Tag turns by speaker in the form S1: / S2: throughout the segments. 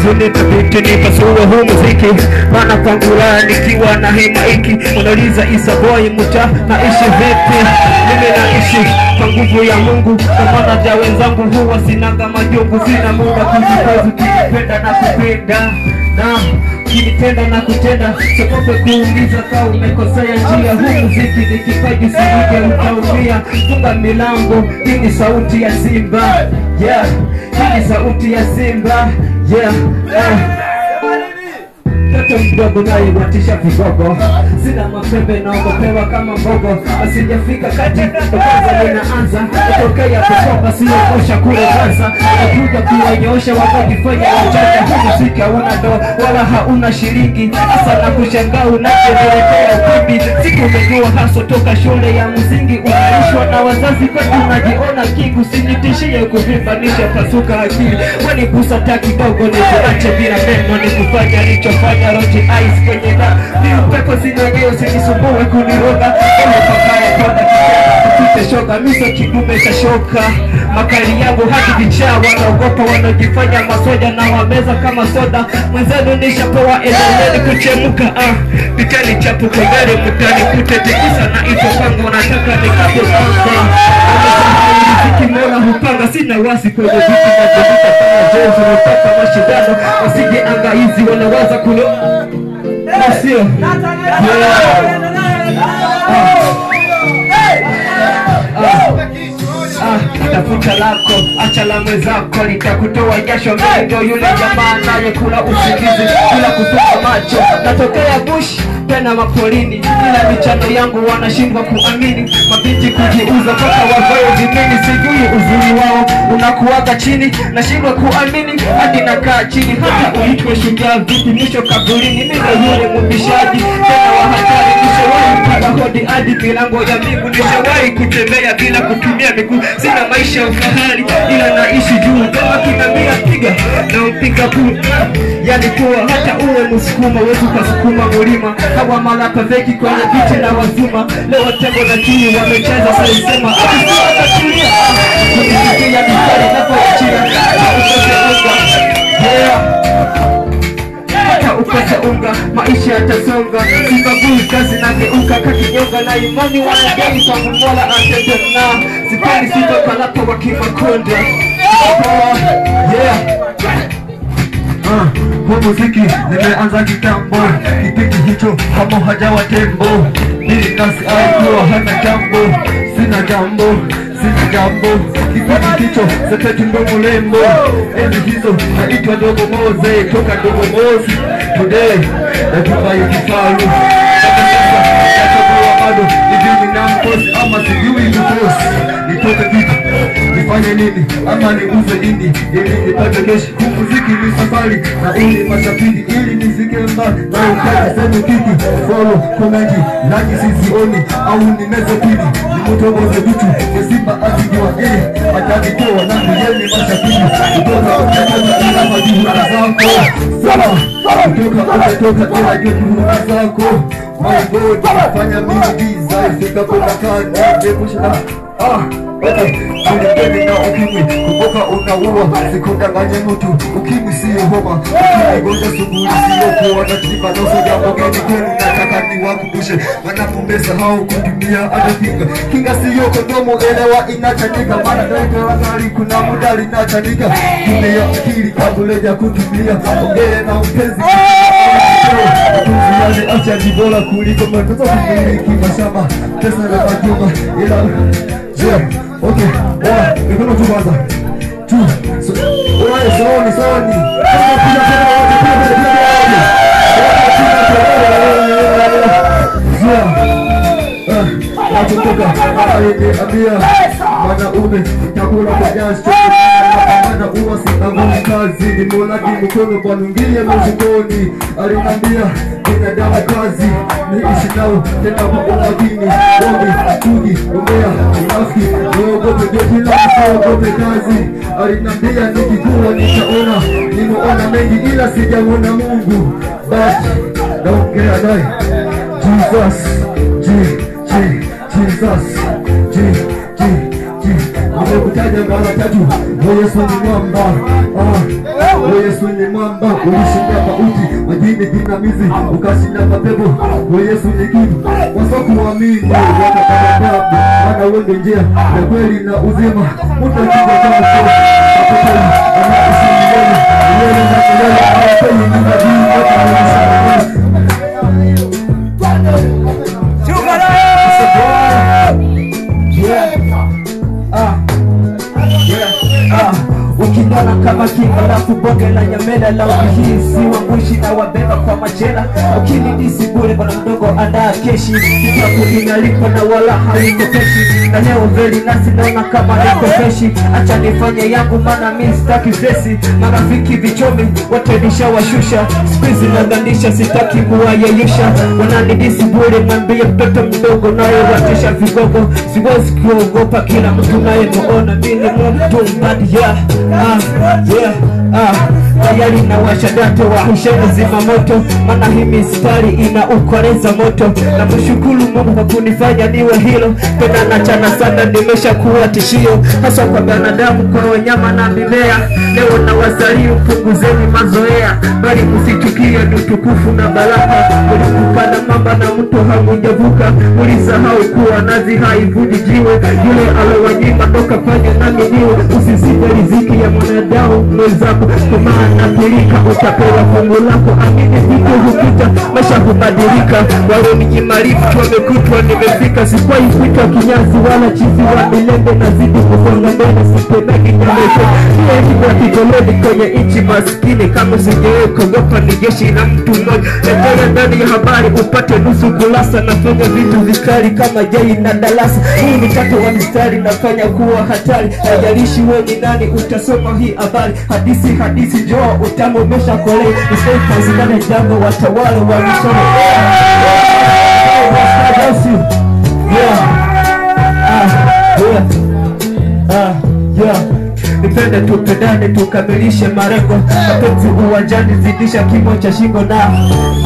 S1: huzuni tabiti nipasua huu muziki. Maana kwangu raha nikiwa na hema hiki. Unauliza Isa boy muta naishi vipi? Mimi naishi kwa nguvu ya Mungu. Kwa maana ja wenzangu huwa sinanga majungu. Sina muda kujikozu kipenda na kupenda. Na kinitenda na kutenda. Sokope kuuliza kaa umekosea njia. Huu muziki ni kipaji sirike utaumia. Funga milango, hii ni sauti ya Simba. Yeah, hii ni sauti ya Simba. Yeah, Mtoto mdogo naye watisha vigogo. Sina mapembe naogopewa kama mbogo. Asijafika kati kwanza ninaanza. Kutokea kukopa siyo kosha kule kwanza. Nakuja kuwanyosha wakajifanya wachanja. Huu muziki hauna do wala hauna shilingi. Asa na kushangaa unajelekea ukumbi. Siku umejua haso toka shule ya msingi. Unaishwa na wazazi kwetu unajiona kingu. Sinitishie kuvimbanisha pasuka akili. Wani kusa taki dogo ni kuache bila meno. Ni kufanya lichofanya roji ice kwenye na ni upepo zinageo sinisumbue kuniroga. Kama pakaya koda kipete shoka. Miso kidume cha shoka. Makali yangu hadi vichaa wanaogopa wanajifanya masoja na wameza kama soda. Mwenzenu nishapoa eleleni kuchemuka. Pitani chapu kwa gari mutani kutetekisa na ito pango nataka nikapo kwanza. Muziki mola hupanga sina wasi kwenye viti na jevita kama jesu mpaka mashidano. Wasije anga hizi wanawaza kulo Nasio tafuta lako, acha la mwezako. Litakutoa jasho mendo yule jamaa naye kula usingizi kula kufunga macho. Natokea bush tena mapolini. Ila michano yangu wanashindwa kuamini. Mabinti kujiuza paka wavae vimini. Sijui uzuri wao unakuwaga chini. Nashindwa kuamini hadi nakaa chini. Hata uitwe shujaa vipi mwisho kaburini. Mimi yule mbishaji tena wa hatari. Nishawahi kupiga hodi hadi milango ya mbingu. Nishawahi kutembea bila kutumia miguu. Sina maisha ya ufahari ila naishi juu. Kama kinambia piga na mpiga kuu. Yani kuwa hata uwe musukuma wetu kasukuma mulima. Hawa malapa veki kwenye viti na wazuma. Leo tembo na kini wamecheza salisema. Atatulia kunisikia mikari na kuachia. Hata ukose unga maisha yatasonga. Sibagui kazi na geuka kakinyonga. Na imani wanageni kwa mmola atende na. Sipendi sito palapo wakimakonda. Yeah. Huu muziki nimeanza kitambo. Kipindi hicho kama hajawa tembo. Nili nasi alikuwa hana jambo. Sina jambo, sina jambo. Kipindi hicho sepetu ndo mulembo. Enzi hizo naitwa Dogo Moze. Toka Dogo Moze today natubaye kifalu. Kama sasa nachagua bado nijini na mkosi ama sijui kukosi. Nitoke vipi, nifanye nini ama niuze nini ili nipate keshi. Huu muziki ni safari na uli mashabiki ili nifike mbali. Na ukati semu kiki follow komenti laki sizioni au nimeze pili. Nimutoboze vitu Simba atijua atanitoa na kujeni mashabiki. Kutoka utatoka ila majuhudi zako. Sama kutoka ila juhudi zako. My God, fanya mimi giza ifika kwa makani. Nepusha na Kulipeni na ukimwi, kuboka unaua. Sikudanganye mtu, ukimwi siyo homa. Ukimwi gonja suguri siyo kuwa na tiba. Noso jambo geni kwenu nataka niwakumbushe. Wanapombeza hao kutumia anakinga. Kinga siyo kondomo elewa inachanika. Mana daika wakari kuna muda linachanika. Tumia akili kabuleja kutumia. Ongele na mpenzi kutuziane acha jibola kuliko matoto kumiliki mashamba. Pesa na majuma ila yeah, okay, mikono tu kwanza. Tu, oye, soni. Natutoka, ambia wanaume, nitakula kwa jasho. Mana uwa sinaguni kazi. Nimolaki mkono kwa nungie mzukoni. Alinambia, binadamu kazi. Niishi nao, tena kwa umakini. Wongi, tugi, umbea, unafiki. Niogope joki la usiogope kazi. Alinambia nikikuwa nitaona. Nimeona mengi ila sijaona Mungu. But, don't care die. Jesus, Jesus,
S2: nimekutaja mara tatu. Yesu ni mwamba, Yesu ni mwamba. Ulishinda mauti, majini, jinamizi, ukashinda mapepo. Yesu ni kitu wasokuamini watakababu, maana wewe ndio njia ya kweli na uzima. Utakuja kama kwa
S1: ukindona kama kinga lafu bonge la nyamela la ukihisi wangushi na wabeba kwa machela. Ukinidisi bure bwana mdogo andaa keshi, kitabu inaliko na wala haliko peshi. Na leo veli nasi naona kama iko peshi. Acha nifanye yangu mana mi sitaki fesi. Marafiki vichomi wote nishawashusha, squeeze nagandisha sitaki kuwayeyusha. Wananidisi bure mwambie mtoto mdogo naye watisha vigogo. Siwezi kuogopa kila mtu naye muona mimi mtu mbadi tayari na washa dato wa usheni zima moto. Mana hii mistari ina ukoleza moto. Na mshukuru Mungu kwa kunifanya niwe hilo. Tena nachana sana nimesha kuwa tishio, hasa kwa binadamu, kwa wanyama na mimea. Leo na wasaliu punguzeni mazoea, bali msitukie utukufu na baraka. Ulikupanda mamba na mto hamujavuka, ulisahau kuwa nazi haivudi jiwe. Yule alowanyima toka fanya nami niwe. Usisipe riziki ya mwanadamu mwenzako, kwa maana pilika utapewa fungu lako. Amini vitu hupita, maisha hubadilika. Wale mnyimarifu wamekutwa nimefika. Sikuwa ikuitwa kinyazi wala chizi wa milembe, na zidi kufonga mbele sipemeki nyameko. Hiyo hivyo kitoledi kwenye inchi maskini. Kama sijewe kogopa ni jeshi na mtu mmoja. Letaya ndani ya habari upate nusu kulasa. Nafanya vitu vikali kama jai na dalasa. Hii ni tatu wa mistari nafanya kuwa hatari. Najalishi we ni nani utasoma hii habari. Hadisi njoo utamu umesha kole. Usai kazikane jambo watawale wa mishono. Nipende tupendane tukamilishe marengo. Mapenzi uwanjani zidisha kimo cha shingo. Na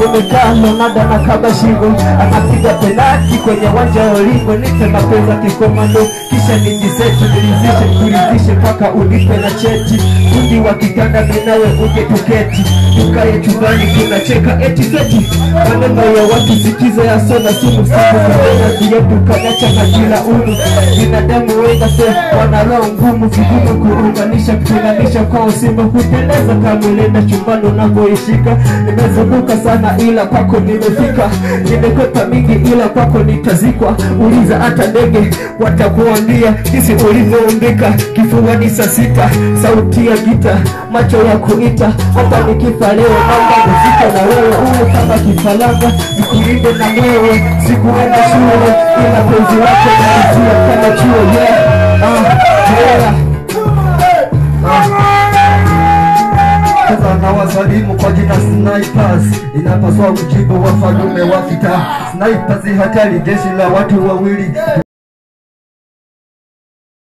S1: umekaa Ronaldo na kaba shingo, anapiga penalti kwenye wanja wa Olingo. Nipe mapenzi kikomando kisha nijisetu nirizishe mpaka unipe na cheti. Kundi wa kitanda minawe uje tuketi, tukaye chumbani tunacheka eti feti. Maneno ya watu sikiza ya sona sumu. Siku kwenye ziyetu kanacha na jila unu. Binadamu wenga se wanaloa ngumu, vigumu kuunganisha kutenganisha kwa usima. Kuteleza kamulenda chumbani unavyoishika. Nimezunguka sana ila kwako nimefika. Nimekwepa mingi ila kwako nitazikwa. Uliza hata ndege watakuambia jinsi ulivyoumbika. Kifuani saa sita, sauti ya gita, macho ya kuita. Hata nikifa leo naomba muziki na wewe uwe kama kifalanga. Nikulinde na wewe sikuenda shule, ila penzi wako na hisia kama chuo.
S2: Sasa na wasalimu kwa jina Snipers. Inapaswa ujibu wafalume wa kita. Snipers hatari, jeshi la watu wawili.